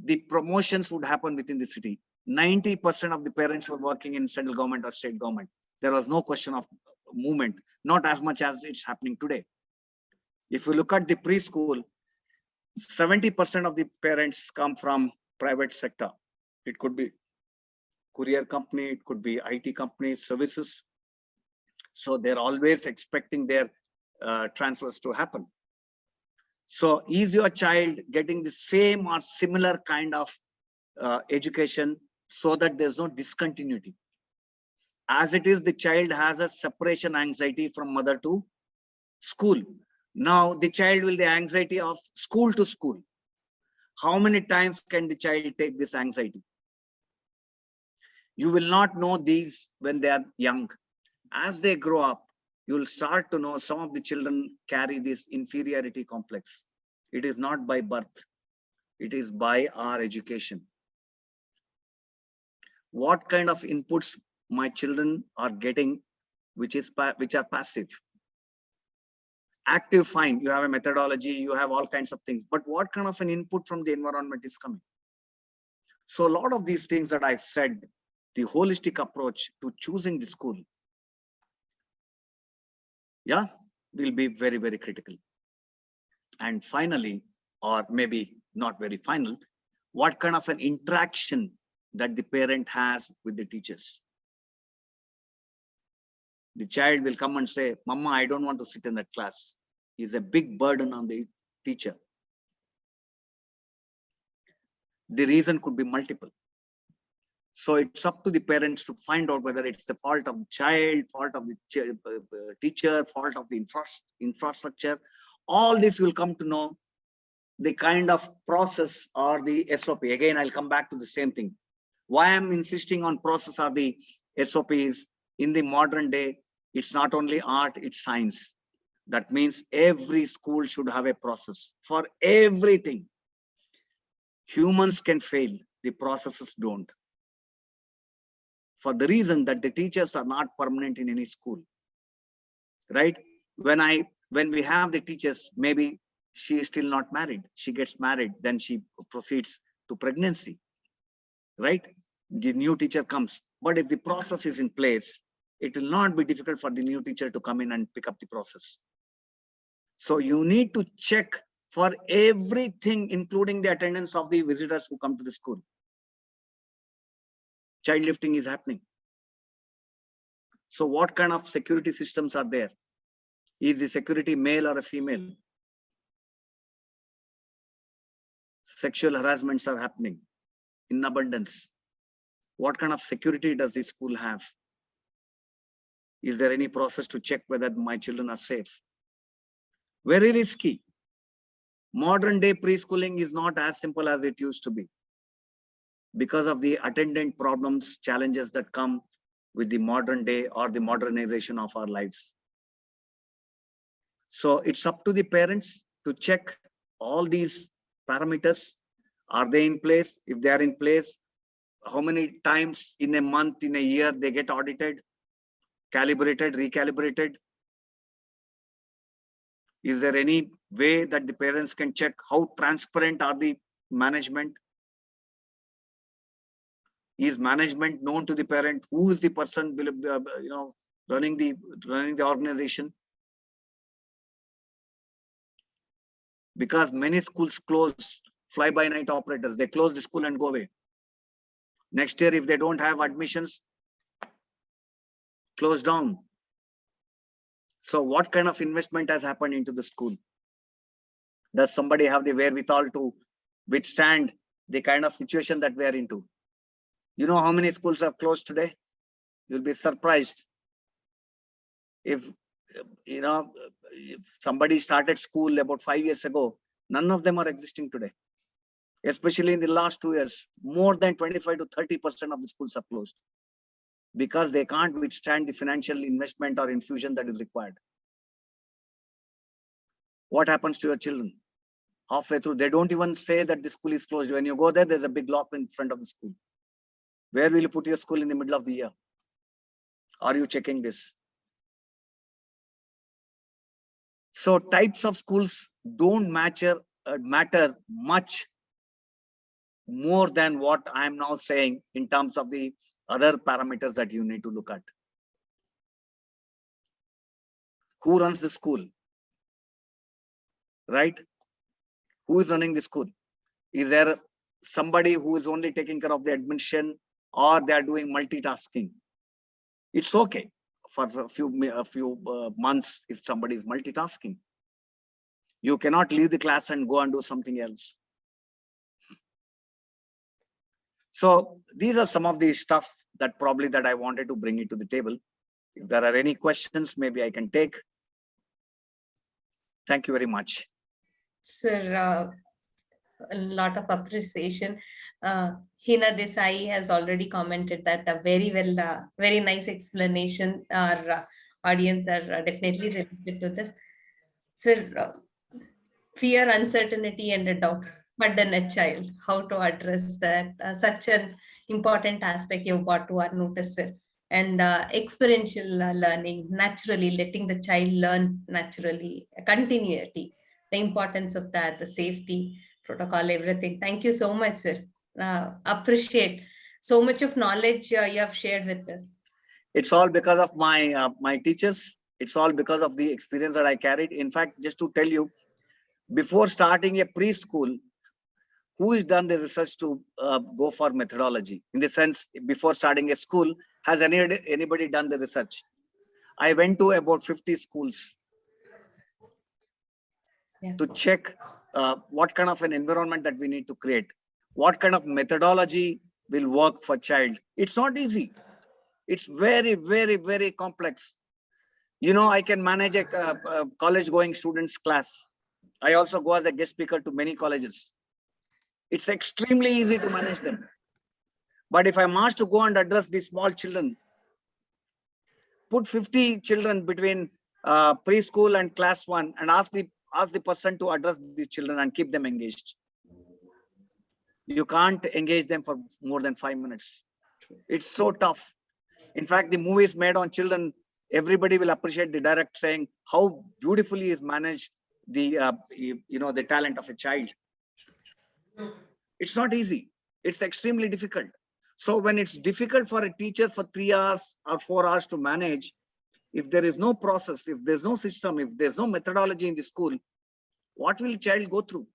the promotions would happen within the city. 90% of the parents were working in central government or state government. There was no question of movement, not as much as it's happening today. If you look at the preschool, 70% of the parents come from private sector. It could be courier company, it could be IT company, services. So they're always expecting their transfers to happen. So is your child getting the same or similar kind of education so that there's no discontinuity? As it is, the child has a separation anxiety from mother to school. Now the child will the anxiety of school to school. How many times can the child take this anxiety? You will not know these when they are young. As they grow up, you will start to know some of the children carry this inferiority complex. It is not by birth. It is by our education. What kind of inputs my children are getting, which are passive? Active, fine, you have a methodology, you have all kinds of things, but what kind of an input from the environment is coming? So a lot of these things that I said, the holistic approach to choosing the school, yeah, will be very, very critical. And finally, or maybe not very final, what kind of an interaction that the parent has with the teachers? The child will come and say, Mama, I don't want to sit in that class. Is a big burden on the teacher. The reason could be multiple. So it's up to the parents to find out whether it's the fault of the child, fault of the teacher, fault of the infrastructure. All this will come to know the kind of process or the SOP. Again, I'll come back to the same thing. Why I'm insisting on process or the SOPs in the modern day, it's not only art, it's science. That means every school should have a process for everything. Humans can fail, the processes don't. For the reason that the teachers are not permanent in any school, right? When we have the teachers, maybe she is still not married. She gets married, then she proceeds to pregnancy, right? The new teacher comes. But if the process is in place, it will not be difficult for the new teacher to come in and pick up the process. So you need to check for everything, including the attendance of the visitors who come to the school. Child lifting is happening. So what kind of security systems are there? Is the security male or a female? Sexual harassments are happening in abundance. What kind of security does the school have? Is there any process to check whether my children are safe? Very risky. Modern day preschooling is not as simple as it used to be because of the attendant problems, challenges that come with the modern day or the modernization of our lives. So it's up to the parents to check all these parameters. Are they in place? If they are in place, how many times in a month, in a year, they get audited, calibrated, recalibrated? Is there any way that the parents can check how transparent are the management? Is management known to the parent? Who is the person running the organization? Because many schools close, fly-by-night operators, they close the school and go away. Next year, if they don't have admissions, close down. So what kind of investment has happened into the school? Does somebody have the wherewithal to withstand the kind of situation that we are into? You know how many schools are closed today? You'll be surprised. If somebody started school about 5 years ago, none of them are existing today. Especially in the last 2 years, more than 25 to 30% of the schools are closed because they can't withstand the financial investment or infusion that is required. What happens to your children? Halfway through, they don't even say that the school is closed. When you go there, there's a big lock in front of the school. Where will you put your school in the middle of the year? Are you checking this? So types of schools don't matter much more than what I am now saying in terms of the other parameters that you need to look at. Who runs the school? Right? Who is running the school? Is there somebody who is only taking care of the admission, or they are doing multitasking. It's okay for a few months if somebody is multitasking. You cannot leave the class and go and do something else. So these are some of the stuff that I wanted to bring it to the table. If there are any questions, maybe I can take. Thank you very much. Sir, a lot of appreciation. Hina Desai has already commented that a very nice explanation. Our audience are definitely related to this. Sir, fear, uncertainty, and a doubt, but then a child, how to address that? Such an important aspect you brought to our notice, sir. And experiential learning, naturally letting the child learn naturally, continuity, the importance of that, the safety protocol, everything. Thank you so much, sir. Appreciate so much of knowledge you have shared with us. It's all because of my teachers. It's all because of the experience that I carried. In fact, just to tell you, before starting a preschool, who has done the research to go for methodology? In the sense, before starting a school, has anybody done the research? I went to about 50 schools to check what kind of an environment that we need to create, what kind of methodology will work for child. It's not easy. It's very, very, very complex. You know, I can manage a college going students class. I also go as a guest speaker to many colleges. It's extremely easy to manage them. But if I'm asked to go and address these small children, put 50 children between preschool and class 1 and ask the person to address these children and keep them engaged. You can't engage them for more than 5 minutes. It's so tough. In fact, the movies made on children, everybody will appreciate the director saying how beautifully is managed the the talent of a child. It's not easy. It's extremely difficult. So when it's difficult for a teacher for 3 hours or 4 hours to manage, if there is no process, if there's no system, if there's no methodology in the school, what will child go through?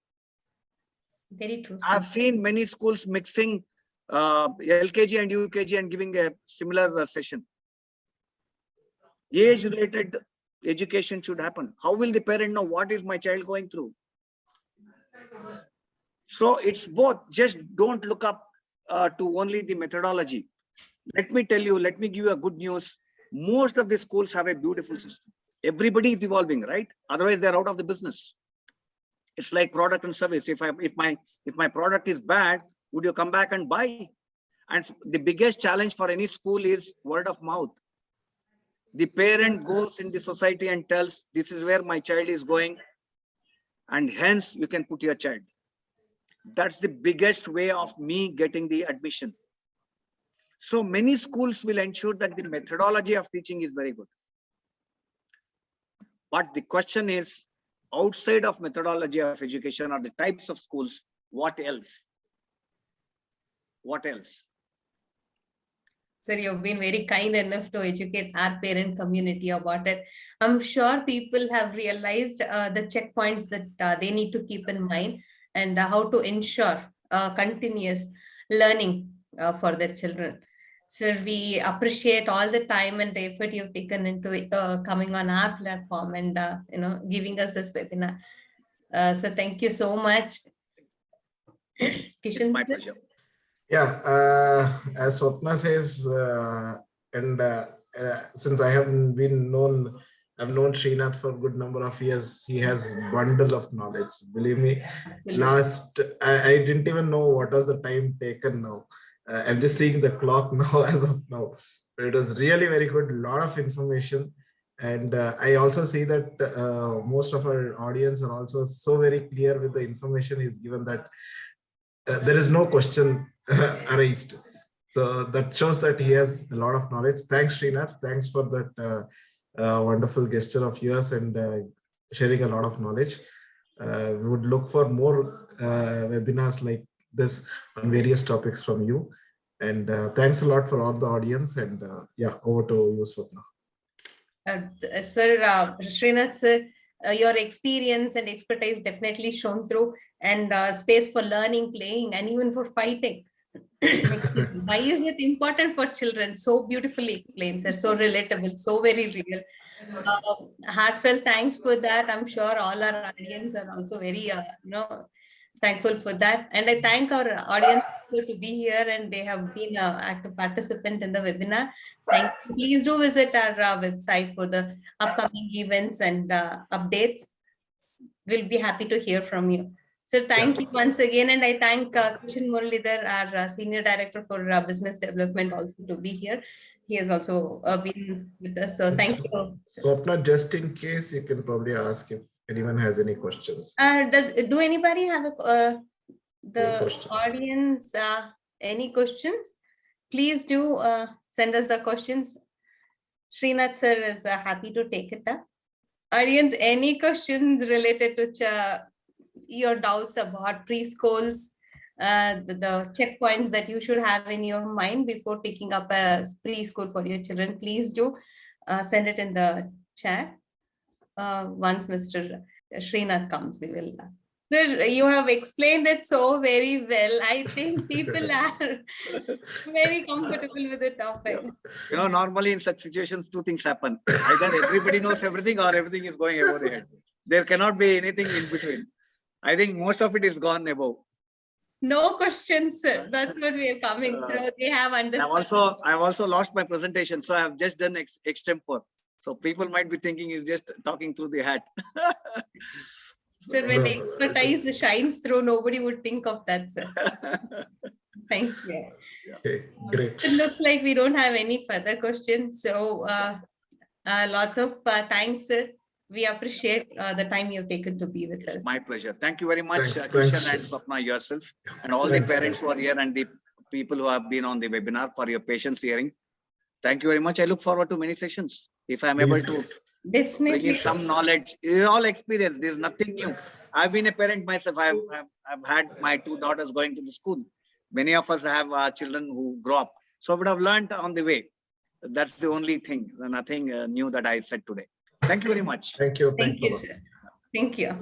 Very true. I've seen many schools mixing LKG and UKG and giving a similar session. Age-related education should happen. How will the parent know what is my child going through? So it's both. Just don't look up to only the methodology. Let me tell you, let me give you a good news. Most of the schools have a beautiful system. Everybody is evolving, right? Otherwise, they're out of the business. It's like product and service. If my product is bad, would you come back and buy? And the biggest challenge for any school is word of mouth. The parent goes in the society and tells, this is where my child is going, and hence you can put your child. That's the biggest way of me getting the admission. So many schools will ensure that the methodology of teaching is very good. But the question is, outside of methodology of education or the types of schools, what else? What else? Sir, you've been very kind enough to educate our parent community about it. I'm sure people have realized the checkpoints that they need to keep in mind and how to ensure continuous learning for their children. Sir, we appreciate all the time and the effort you've taken into coming on our platform and giving us this webinar. So thank you so much. It's my pleasure. Yeah, as Swapna says, since I have known Srinath for a good number of years, he has bundle of knowledge. Believe me, I didn't even know what was the time taken now. I'm just seeing the clock now as of now. But it was really very good, lot of information. And I also see that most of our audience are also so very clear with the information he's given that there is no question raised. So that shows that he has a lot of knowledge. Thanks, Srinath. Thanks for that wonderful gesture of yours and sharing a lot of knowledge. We would look for more webinars like this on various topics from you. And thanks a lot for all the audience. And yeah, over to you, Swapna. Sir, Srinath sir, your experience and expertise definitely shown through, and space for learning, playing, and even for fighting. Excuse me. Why is it important for children? So beautifully explained, sir. So relatable, so very real. Heartfelt thanks for that. I'm sure all our audience are also very, thankful for that. And I thank our audience also to be here, and they have been an active participant in the webinar. Thank you. Please do visit our website for the upcoming events and updates. We'll be happy to hear from you. So thank you once again. And I thank Kishan Muralidhar, our Senior Director for Business Development, also to be here. He has also been with us. So thank you. Swapna, just in case, you can probably ask if anyone has any questions. Do anybody have the questions? audience any questions? Please do send us the questions. Srinath sir is happy to take it up. Audience, any questions related to your doubts about preschools, the checkpoints that you should have in your mind before picking up a preschool for your children, please do send it in the chat. Once Mr. Srinath comes, we will. Sir, you have explained it so very well. I think people are very comfortable with the topic. You know, normally in such situations, two things happen. Either everybody knows everything or everything is going above the head. There cannot be anything in between. I think most of it is gone above. No questions, sir. That's what we are coming. So they have understood. I've also lost my presentation. So I have just done extempore. So people might be thinking he's just talking through the hat. Sir, when expertise shines through, nobody would think of that, sir. Thank you. Okay, great. It looks like we don't have any further questions. So lots of thanks, sir. We appreciate the time you've taken to be with us. My pleasure. Thank you very much, Thanks. Kishan and Swapna, yourself, and all the parents who are here and the people who have been on the webinar for your patience hearing. Thank you very much. I look forward to many sessions. If I'm able to definitely bring in some knowledge, it's all experience. There's nothing new. I've been a parent myself. I've had my two daughters going to the school. Many of us have children who grow up. So I would have learned on the way. That's the only thing. Nothing new that I said today. Thank you very much. Thank you. Thank you, sir. Thank you.